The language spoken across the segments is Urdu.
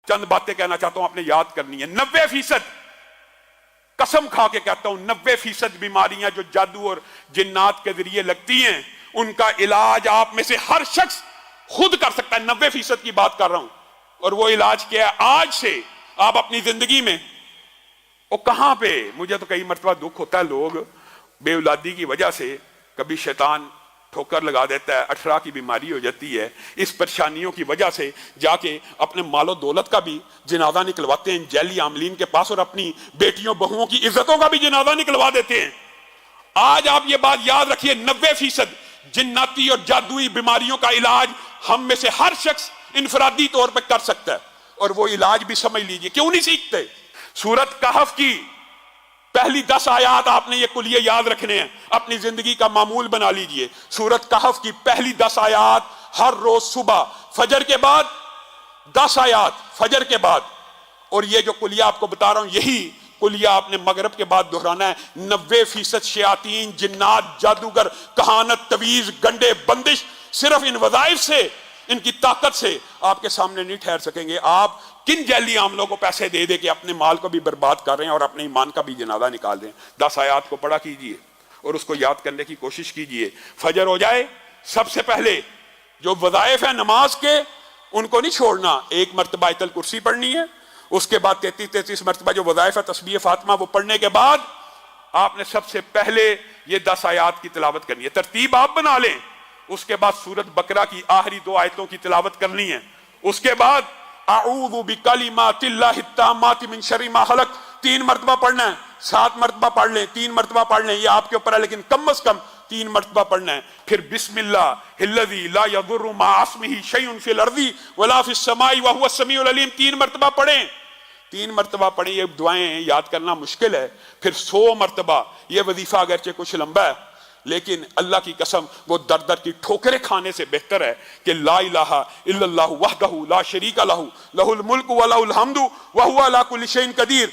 چند باتیں کہنا چاہتا ہوں، آپ نے یاد کرنی ہے۔ 90% قسم کھا کے کہتا ہوں 90% بیماریاں جو جادو اور جنات کے ذریعے لگتی ہیں ان کا علاج آپ میں سے ہر شخص خود کر سکتا ہے۔ 90% کی بات کر رہا ہوں۔ اور وہ علاج کیا ہے؟ آج سے آپ اپنی زندگی میں، وہ کہاں پہ، مجھے تو کئی مرتبہ دکھ ہوتا ہے، لوگ بے اولادی کی وجہ سے کبھی شیطان ٹھوکر لگا دیتا ہے، 18 کی بیماری ہو جاتی ہے، اس پریشانیوں کی وجہ سے جا کے اپنے مال و دولت کا بھی جنازہ نکلواتے ہیں جیلی عاملین کے پاس، اور اپنی بیٹیوں بہوؤں کی عزتوں کا بھی جنازہ نکلوا دیتے ہیں۔ آج آپ یہ بات یاد رکھیے، 90% جناتی اور جادوئی بیماریوں کا علاج ہم میں سے ہر شخص انفرادی طور پہ کر سکتا ہے، اور وہ علاج بھی سمجھ لیجئے۔ کیوں نہیں سیکھتے؟ سورت کہف کی پہلی 10 آیات آپ نے یہ کلیے یاد رکھنے ہیں، اپنی زندگی کا معمول بنا لیجئے۔ سورت کہف کی پہلی 10 آیات ہر روز صبح فجر کے بعد 10 آیات فجر کے بعد، اور یہ جو کلیہ آپ کو بتا رہا ہوں یہی کلیہ آپ نے مغرب کے بعد دہرانا ہے۔ 90% شیاطین، جنات، جادوگر، کہانت، تویز، گنڈے، بندش صرف ان وظائف سے، ان کی طاقت سے آپ کے سامنے نہیں ٹھہر سکیں گے۔ آپ کن جیلی عاملوں کو پیسے دے دے کے اپنے مال کو بھی برباد کر رہے ہیں اور اپنے ایمان کا بھی جنازہ نکال دیں۔ 10 آیات کو پڑھا کیجئے اور اس کو یاد کرنے کی کوشش کیجئے۔ فجر ہو جائے، سب سے پہلے جو وظائف ہیں نماز کے ان کو نہیں چھوڑنا۔ 1 مرتبہ آیت الکرسی پڑھنی ہے، اس کے بعد 33 مرتبہ جو وظائف ہے تسبیح فاطمہ وہ پڑھنے کے بعد آپ نے سب سے پہلے یہ 10 آیات کی تلاوت کرنی ہے۔ ترتیب آپ بنا لیں۔ اس کے بعد سورت بقرہ کی آخری 2 آیتوں کی تلاوت کرنی ہے۔ اس کے بعد اعوذ بکلمات اللہ التامات من شر ما خلق 3 مرتبہ پڑھنا ہے۔ 7 مرتبہ پڑھ لیں، 3 مرتبہ پڑھ لیں، یہ آپ کے اوپر ہے، لیکن کم از کم 3 مرتبہ پڑھنا ہے۔ پھر بسم اللہ الذی لا یضر مع اسمہ شیء فی الارض ولا فی السماء وهو السمیع العلیم 3 مرتبہ پڑھیں۔ 3 مرتبہ پڑھیں۔ یہ دعائیں یاد کرنا مشکل ہے۔ پھر 100 مرتبہ، یہ وظیفہ اگرچہ کچھ لمبا ہے لیکن اللہ کی قسم وہ در در کی ٹھوکریں کھانے سے بہتر ہے کہ لا الہ الا اللہ وحدہ لا شریک لہ لہ الملک ولہ الحمد وہو علی کل شیء قدیر۔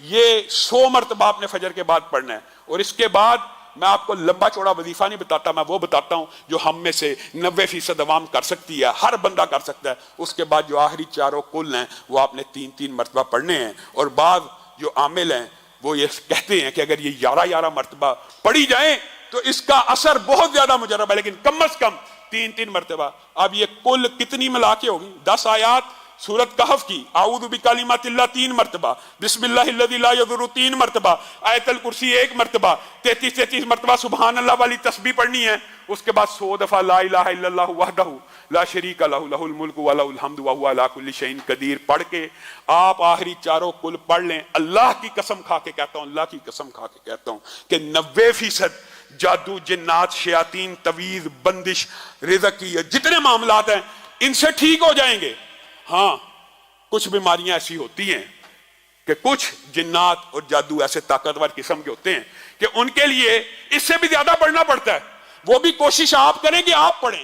یہ 100 مرتبہ آپ نے فجر کے بعد پڑھنا ہے۔ اور اس کے بعد میں آپ کو لمبا چوڑا وظیفہ نہیں بتاتا، میں وہ بتاتا ہوں جو ہم میں سے 90% عوام کر سکتی ہے، ہر بندہ کر سکتا ہے۔ اس کے بعد جو آخری 4 کل ہیں وہ آپ نے 3 مرتبہ پڑھنے ہیں۔ اور بعض جو عامل ہیں وہ یہ کہتے ہیں کہ اگر یہ 11 مرتبہ پڑھی جائیں تو اس کا اثر بہت زیادہ مجرب ہے، لیکن کم از کم 3 مرتبہ۔ اب یہ کل کتنی ملا کے ہوگی؟ 10 آیات سورت کہف کی، اعوذ بکلمات اللہ 3 مرتبہ، بسم اللہ الذی لا یضر 3 مرتبہ، آیت الکرسی 1 مرتبہ، 33 مرتبہ سبحان اللہ والی تسبیح پڑھنی ہے۔ اس کے بعد 100 دفعہ لا الہ الا اللہ وحدہ لا شریک لہ لہ الملک ولہ الحمد وہو علی کل شیء قدیر پڑھ کے آپ آخری 4 کل پڑھ لیں۔ اللہ کی قسم کھا کے کہتا ہوں، اللہ کی قسم کھا کے کہتا ہوں کہ 90% جادو، جنات، شیاطین، تویز، بندش، رزق کی جتنے معاملات ہیں ان سے ٹھیک ہو جائیں گے۔ ہاں کچھ بیماریاں ایسی ہوتی ہیں کہ کچھ جنات اور جادو ایسے طاقتور قسم کے ہوتے ہیں کہ ان کے لیے اس سے بھی زیادہ پڑھنا پڑتا ہے۔ وہ بھی کوشش آپ کریں کہ آپ پڑھیں۔